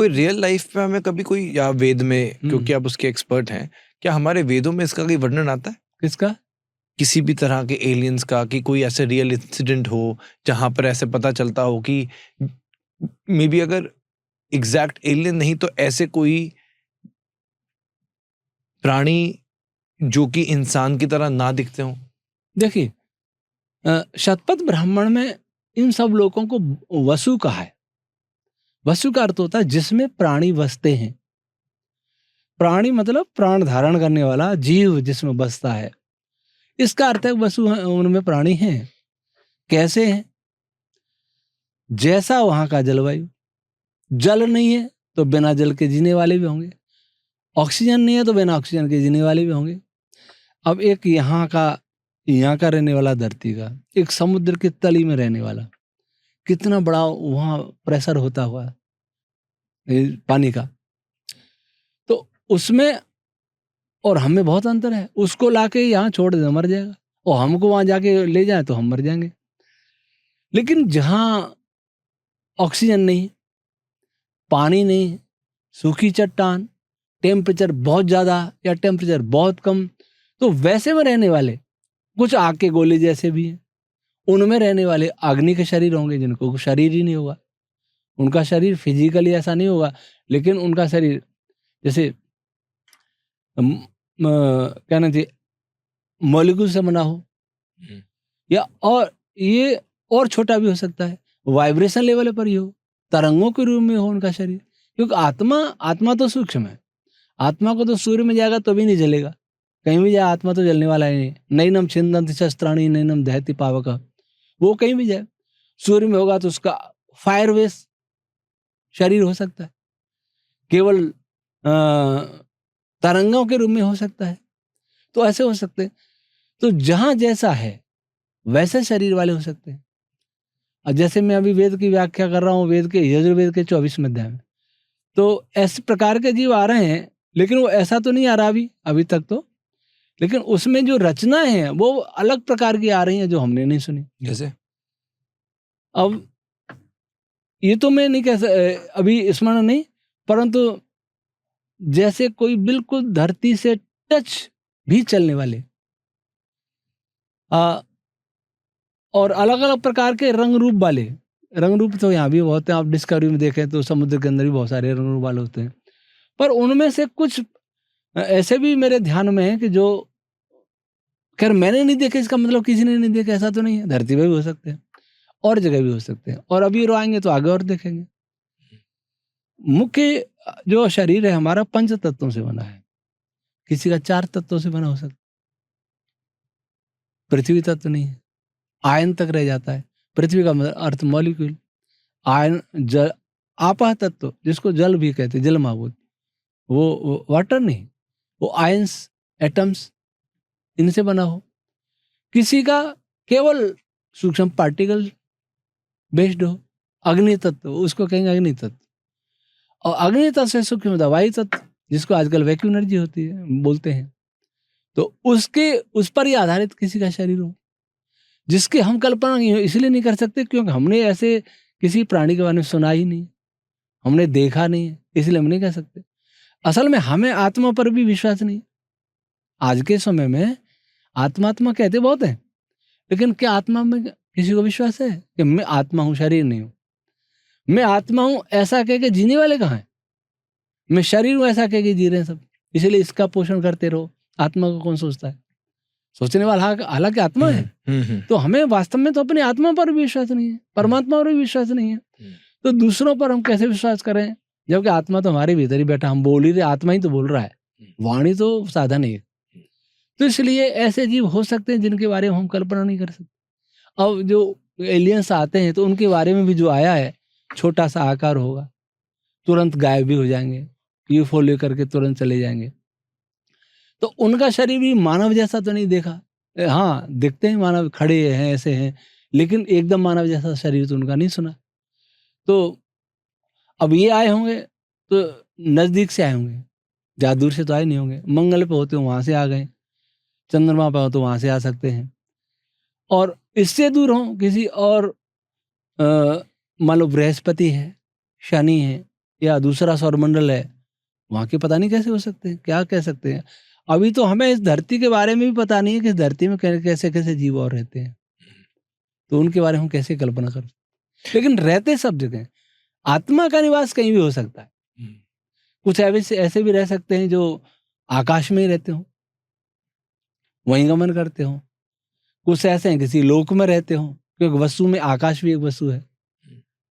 कोई real life में हमें कभी कोई, या वेद में, क्योंकि हम्म, आप उसके एक्सपर्ट हैं, क्या हमारे वेदों में इसका कोई वर्णन आता है किसका? किसी भी तरह के एलियंस का, कि कोई ऐसे रियल इंसिडेंट हो जहां पर ऐसे पता चलता हो कि मे बी अगर एग्जैक्ट एलियन नहीं तो ऐसे कोई प्राणी जो कि इंसान की तरह ना दिखते हों? देखिए, शतपथ ब्राह्मण में इन सब लोगों को वसु कहा है। वसु का अर्थ होता है जिसमें प्राणी बसते हैं। प्राणी मतलब प्राण धारण करने वाला जीव जिसमें बसता है, इसका अर्थ है वसु उनमें प्राणी हैं। कैसे हैं? जैसा वहां का जलवायु, जल नहीं है तो बिना जल के जीने वाले भी होंगे, ऑक्सीजन नहीं है तो बिना ऑक्सीजन के जीने वाले भी होंगे। अब एक यहाँ का रहने वाला धरती का, एक समुद्र की तली में रहने वाला, कितना बड़ा वहाँ प्रेशर होता हुआ पानी का, तो उसमें और हमें बहुत अंतर है। उसको लाके यहाँ छोड़ दे मर जाएगा, और हमको वहां जाके ले जाए तो हम मर जाएंगे। लेकिन जहाँ ऑक्सीजन नहीं, पानी नहीं, सूखी चट्टान, टेम्परेचर बहुत ज़्यादा या टेम्परेचर बहुत कम, तो वैसे में रहने वाले कुछ आग के गोले जैसे भी हैं। उनमें रहने वाले अग्नि के शरीर होंगे जिनको शरीर ही नहीं होगा, उनका शरीर फिजिकली ऐसा नहीं होगा, लेकिन उनका शरीर जैसे कहना चाहिए मॉलिक्यूल से बना हो, या और ये और छोटा भी हो सकता है, वाइब्रेशन लेवल पर ही हो, तरंगों के रूप में हो उनका शरीर। क्योंकि आत्मा तो सूक्ष्म है, आत्मा को तो सूर्य में जाएगा तो भी नहीं जलेगा, कहीं भी जाए आत्मा तो जलने वाला ही नहीं। नैनम छिन्दन्ति शस्त्राणि नैनम दहति पावक, वो कहीं भी जाए, सूर्य में होगा तो उसका फायर बेस शरीर हो सकता है, केवल तरंगों के रूप में हो सकता है, तो ऐसे हो सकते हैं। तो जहां जैसा है वैसे शरीर वाले हो सकते हैं। और जैसे मैं अभी वेद की व्याख्या कर रहा हूँ, वेद के यजुर्वेद के 24वें अध्याय में, तो ऐसे प्रकार के जीव आ रहे हैं, लेकिन वो ऐसा तो नहीं आ रहा अभी तक तो, लेकिन उसमें जो रचना है वो अलग प्रकार की आ रही है जो हमने नहीं सुनी। जैसे अब ये तो मैं नहीं अभी स्मरण नहीं, परंतु जैसे कोई बिल्कुल धरती से टच भी चलने वाले, और अलग अलग प्रकार के रंग रूप वाले, रंग रूप तो यहाँ भी बहुत हैं, आप डिस्कवरी में देखें तो समुद्र के अंदर भी बहुत सारे रंग रूप वाले होते हैं। पर उनमें से कुछ ऐसे भी मेरे ध्यान में है कि जो खैर मैंने नहीं देखे, इसका मतलब किसी ने नहीं देखे ऐसा तो नहीं है, धरती पे भी हो सकते हैं और जगह भी हो सकते हैं, और अभी रोएंगे तो आगे और देखेंगे। मुख्य जो शरीर है हमारा 5 तत्वों से बना है, किसी का 4 तत्वों से बना हो सकता, पृथ्वी तत्व नहीं है, आयन तक रह जाता है। पृथ्वी का मतलब अर्थ मॉलिक्यूल, आयन जल, आपा तत्व जिसको जल भी कहते हैं, जल माहूत, वो वाटर नहीं, वो आयंस एटम्स इनसे बना हो। किसी का केवल सूक्ष्म पार्टिकल बेस्ड हो, अग्नि तत्व उसको कहेंगे अग्नि तत्व, और अग्नि तत्व से सूक्ष्म वायु तत्व जिसको आजकल वैक्यूम एनर्जी होती है बोलते हैं, तो उस पर ही आधारित किसी का शरीर हो, जिसकी हम कल्पना इसलिए नहीं कर सकते क्योंकि हमने ऐसे किसी प्राणी के बारे में सुना ही नहीं, हमने देखा नहीं है, इसलिए हम नहीं कह सकते। असल में हमें आत्मा पर भी विश्वास नहीं। आज के समय में आत्मा कहते बहुत है, लेकिन क्या आत्मा में किसी को विश्वास है कि मैं आत्मा हूं, शरीर नहीं हूं? मैं आत्मा हूं ऐसा कह के जीने वाले कहाँ हैं? मैं शरीर हूं ऐसा कह के जी रहे हैं सब, इसलिए इसका पोषण करते रहो। आत्मा को कौन सोचता है? सोचने वाला हालांकि आत्मा है। तो हमें वास्तव में तो अपनी आत्मा पर भी विश्वास नहीं है, परमात्मा पर भी विश्वास नहीं है, तो दूसरों पर हम कैसे विश्वास करें? जबकि आत्मा तो हमारे भीतर ही बैठा, हम बोल ही रहे, आत्मा ही तो बोल रहा है, वाणी तो साधन ही है। तो इसलिए ऐसे जीव हो सकते हैं जिनके बारे में हम कल्पना नहीं कर सकते। अब जो एलियंस आते हैं तो उनके बारे में भी जो आया है, छोटा सा आकार होगा, तुरंत गायब भी हो जाएंगे, यूएफओ लेकर के तुरंत चले जाएंगे। तो उनका शरीर भी मानव जैसा तो नहीं देखा, हाँ दिखते हैं मानव, खड़े हैं ऐसे हैं, लेकिन एकदम मानव जैसा शरीर तो उनका नहीं सुना। तो अब ये आए होंगे तो नजदीक से आए होंगे, ज्यादा दूर से तो आए नहीं होंगे। मंगल पे होते हो वहां से आ गए, चंद्रमा पे हो तो वहां से आ सकते हैं, और इससे दूर हो किसी और मान लो बृहस्पति है, शनि है, या दूसरा सौरमंडल है, वहाँ के पता नहीं कैसे हो सकते हैं, क्या कह सकते हैं। अभी तो हमें इस धरती के बारे में भी पता नहीं है कि इस धरती में कैसे कैसे जीव और रहते हैं, तो उनके बारे में हम कैसे कल्पना कर सकते। लेकिन रहते सब जगह, आत्मा का निवास कहीं भी हो सकता है। कुछ ऐसे भी रह सकते हैं जो आकाश में ही रहते हो, वहीं गमन करते हो। कुछ ऐसे हैं किसी लोक में रहते हो, क्योंकि वस्तु में आकाश भी एक वस्तु है।